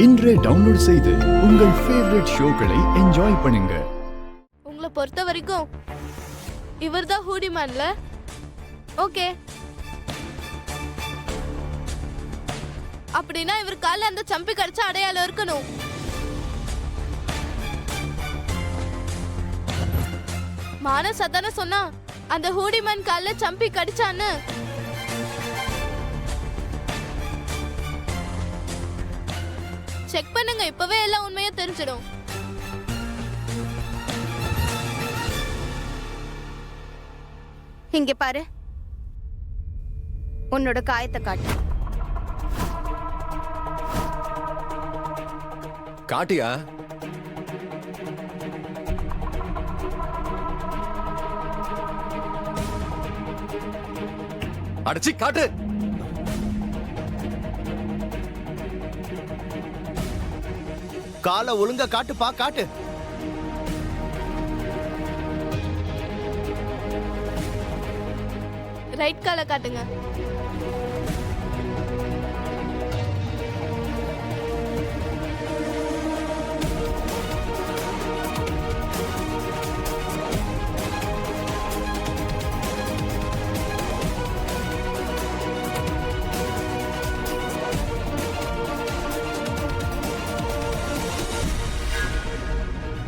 இன்றே டவுன்லோட் செய்து உங்கள் ஃபேவரட் ஷோக்களை என்ஜாய் பண்ணுங்க. உங்களை பொறுத்த வரைக்கும் இவர்தான் ஹூடிமேன்ல. ஓகே, அப்படின்னா இவர் கால்ல அந்த சம்பி கடிச்ச அடையாளம் இருக்கணும். மானஸ் அதான சொன்னா அந்த ஹூடிமேன் கால்ல சம்பி கடிச்சான்னு. செக் பண்ணுங்க, இப்பவே எல்லாம் உண்மையா தெரிஞ்சிடும். இங்க பாரு, உன்னோட காயத்தை காட்டு. காட்டியா? அடச்சி காட்டு. காலை ஒழுங்கா காட்டுப்பா, காட்டு. ரைட் காலை காட்டுங்க.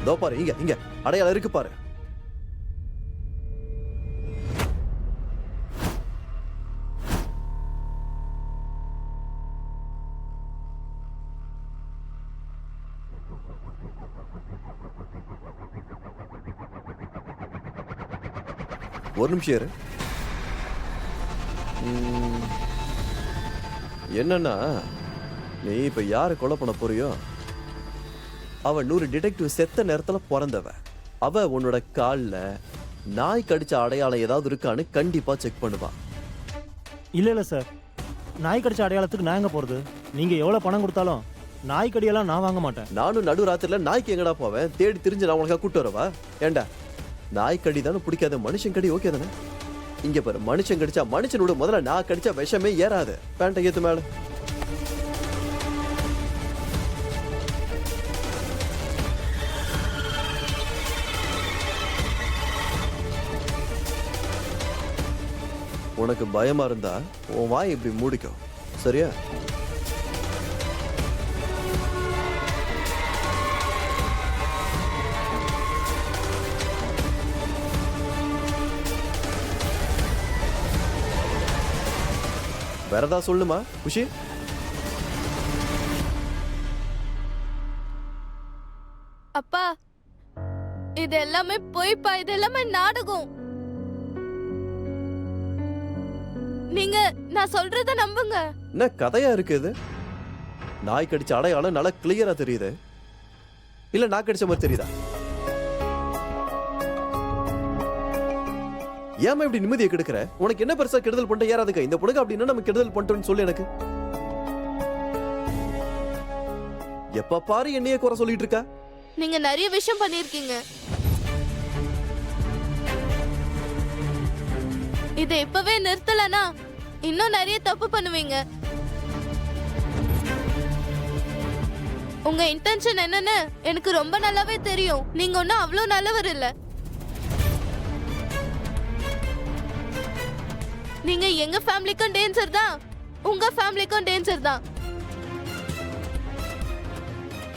இதோ பாரு, இங்க இங்க அடையாளம் இருக்கு பாரு. ஒரு நிமிஷம் இரு. என்னன்னா, நீ இப்ப யாரை கொலை பண்ண போறியோ அவ 100 டிடெக்டிவ் செத்த நேரத்துல பிறந்தவ. அவ உன்னோட கால்ல நாய் கடிச்ச அடையாளம் ஏதாவது இருக்கான்னு கண்டிப்பா செக் பண்ணுவா. இல்ல சார், நாய் கடிச்ச அடையாளத்துக்கு நான் எங்க போறது? நீங்க எவ்வளவு பணம் கொடுத்தாலும் நாய் கடியெல்லாம் நான் வாங்க மாட்டேன். நானும் நடு ராத்திரில நாய்க்கு எங்கடா போவேன்? தேடி தெரிஞ்சு நான் உனக்கா கூட்டு வரவா? ஏண்டா, நாய் கடி தானே பிடிக்காத, மனுஷன் கடி ஓகே தானே? இங்க பாரு, மனுஷன் கடிச்சா மனுஷனோட முதல்ல நான் கடிச்சா விஷமே ஏறாது. பேண்ட ஏத்து மேல. உனக்கு பயமா இருந்தா உன் வாய் இப்படி மூடிக்கும், சரியா? வேறதா சொல்லுமா குஷி? அப்பா, இது எல்லாமே பொய்ப்பா, இது எல்லாமே நாடகம். நீங்க நான் சொல்றத நம்புங்க. என்ன கதையா இருக்கு இது? நாய் கடிச்ச அடையாளம் நல்லா கிளியரா தெரியுது. இல்ல நான் கடிச்ச மாதிரி தெரியுதா? ஏமா இப்படி நிம்மதியை கெடுக்கிற? உனக்கு என்ன பெருசா கெடுதல் பண்ணிட்டு ஏறாதுங்க? இந்த பொண்ணுக்கு அப்படின்னா நம்ம கெடுதல் பண்ணிட்டோம்னு சொல்லு எனக்கு. எப்ப பாரு என்னையே குறை சொல்லிட்டு இருக்கா. நீங்க நிறைய விஷயம் பண்ணிருக்கீங்க. இதை இப்பவே நிறுத்தலனா இன்னும் நிறைய தப்பு பண்ணுவீங்க. உங்க இன்டென்ஷன் என்னன்னு எனக்கு ரொம்ப நல்லாவே தெரியும். நீங்க ஒன்னும் அவ்வளவு நல்லவர் இல்ல. நீங்க எங்க ஃபேமிலிக்கும் டேஞ்சர் தான், உங்க ஃபேமிலிக்கும் டேஞ்சர் தான்.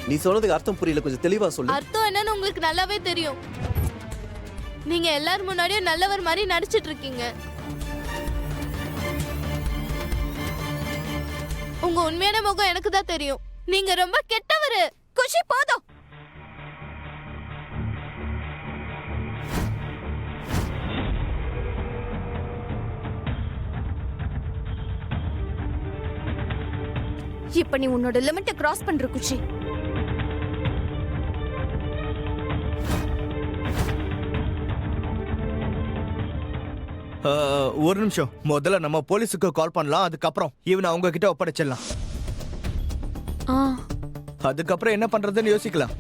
நீ சொன்னதுக்கு அர்த்தம் புரியல, கொஞ்சம் தெளிவா சொல்லு. அர்த்தம் என்னன்னு உங்களுக்கு நல்லாவே தெரியும். நீங்க எல்லாரும் முன்னாடியும் நல்லவர் மாதிரி நடிச்சிட்டு இருக்கீங்க. உங்க உண்மையான முகம் எனக்கு தான் தெரியும். நீங்க ரொம்ப கெட்டவரு. குஷி, போதும். இப்ப நீ உன்னோட லிமிட்டை கிராஸ் பண்ற குஷி. ஒரு நிமிஷம், முதல்ல நம்ம போலீஸுக்கு கால் பண்ணலாம். அதுக்கப்புறம் இவனை அவங்க கிட்ட ஒப்படைச்சிடலாம். அதுக்கப்புறம் என்ன பண்றதுன்னு யோசிக்கலாம்.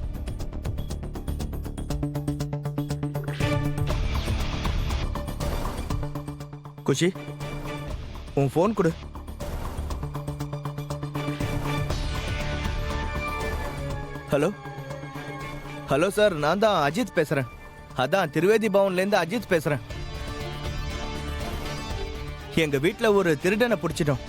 குஷி, உன் ஃபோன் கொடு. ஹலோ ஹலோ சார், நான் தான் அஜித் பேசுறேன். அதான் திரிவேதி பவன்ல இருந்து அஜித் பேசுறேன். எங்க வீட்ல ஒரு திருடனை பிடிச்சிட்டோம்.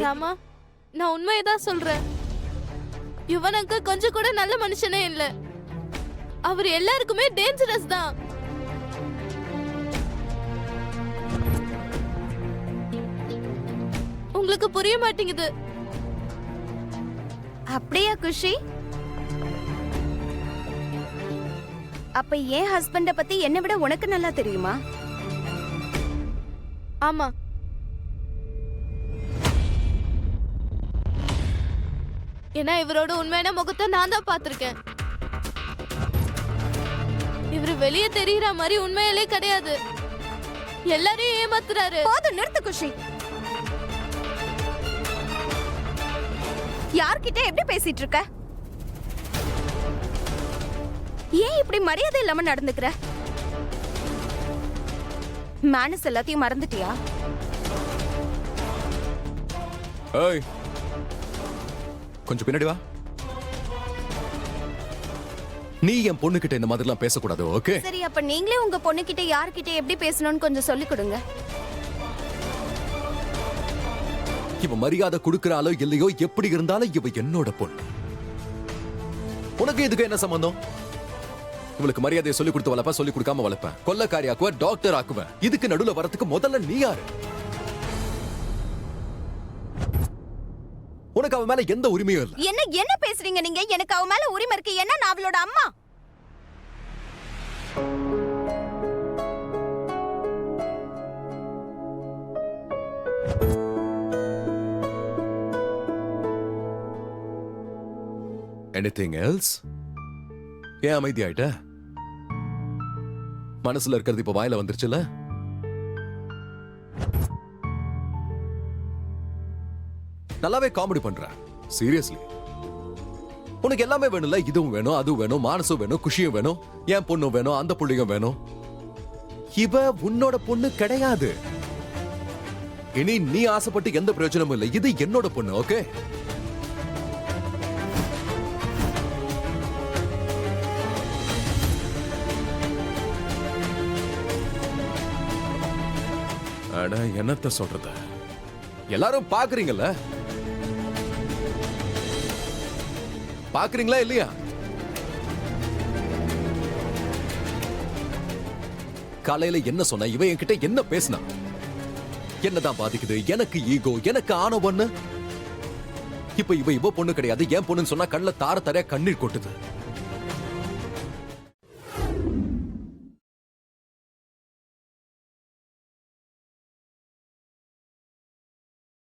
ராமா, நான் உண்மையதான் சொல்றேன். யுவனுக்கு கொஞ்சம் கூட நல்ல மனுஷனே இல்ல. அவர் எல்லாருக்குமே டேஞ்சரஸ் தான். உங்களுக்கு புரிய மாட்டேங்குது. அப்படியா குஷி? அப்ப என் ஹஸ்பண்ட பத்தி என்னை விட உனக்கு நல்லா தெரியுமா? ஆமா, ஏன்னா இவரோட உண்மையான முகத்தை நான் தான் பார்த்திருக்கேன். இவரு வெளியே தெரியற மாதிரி உண்மையிலே கிடையாது. எல்லாரையும் ஏமாத்துறாரு. போதும், நிறுத்து குஷி. யார்கிட்ட எப்படி பேசிட்டு இருக்க? ஏன் இப்படி மரியாதை இல்லாம நடந்துக்கிற? மேனஸ் எல்லாத்தையும் மறந்துட்டியா? ஏய், கொஞ்சம் பின்னாடி வா. நீ என் பொண்ணுகிட்ட இந்த மாதிரிலாம் பேசக்கூடாது, ஓகே? சரி, அப்ப நீங்களே உங்க பொண்ணுகிட்ட யார்கிட்ட எப்படி பேசணும்னு கொஞ்சம் சொல்லி கொடுங்க. இவ மரியாதை கொடுக்கறாளோ இல்லையோ, எப்படி இருந்தாலும் இவ என்னோட பொண்ணு. உனக்கு இதுக்கு என்ன சம்பந்தம்? இவளுக்கு மரியாதையை சொல்லி கொடுத்து வளர்ப்ப, சொல்லி கொடுக்காம வளர்ப்பேன். கொல்லக்காரி ஆக்குவேன், டாக்டர் ஆக்குவேன். இதுக்கு நடுவுல வரதுக்கு முதல்ல நீ யாரு? உனக்கு அவன் மேல எந்த உரிமையும் இல்ல. என்ன பேசுறீங்க நீங்க? எனக்கு அவ மேல உரிமை இருக்கு. ஏன்னா நான் அவளோட அம்மா. Anything else? ஏன் அமைதியாயிட்ட? மனசுல இருக்கிறது இப்ப வாயில வந்துருச்சுல? நல்லாவே காமெடி பண்ற. சீரியஸ்லி, உனக்கு எல்லாமே வேணும்ல? இதுவும் வேணும், அதுவும் வேணும், மானசும் வேணும், குஷியும் வேணும், என் பொண்ணும் வேணும், அந்த புள்ளியும் வேணும். இவ உன்னோட பொண்ணு கிடையாது. இனி நீ ஆசைப்பட்டு எந்த பிரயோஜனமும் இல்லை. இது என்னோட பொண்ணு, ஓகே? அட, என்னத்த சொல்றது? எல்லாரும் பாக்குறீங்கல்ல? பாக்குறீங்களா இல்லையா? காலையில என்ன சொன்ன? இவன் என்கிட்ட என்ன பேசினா? என்னதான் பாதிக்குது? எனக்கு ஈகோ, எனக்கு ஆணவன்னு. இப்ப இவ பொண்ணு கிடையாது, என் பொண்ணுன்னு சொன்னா கண்ணுல தார தாரையா கண்ணீர் கொட்டுது.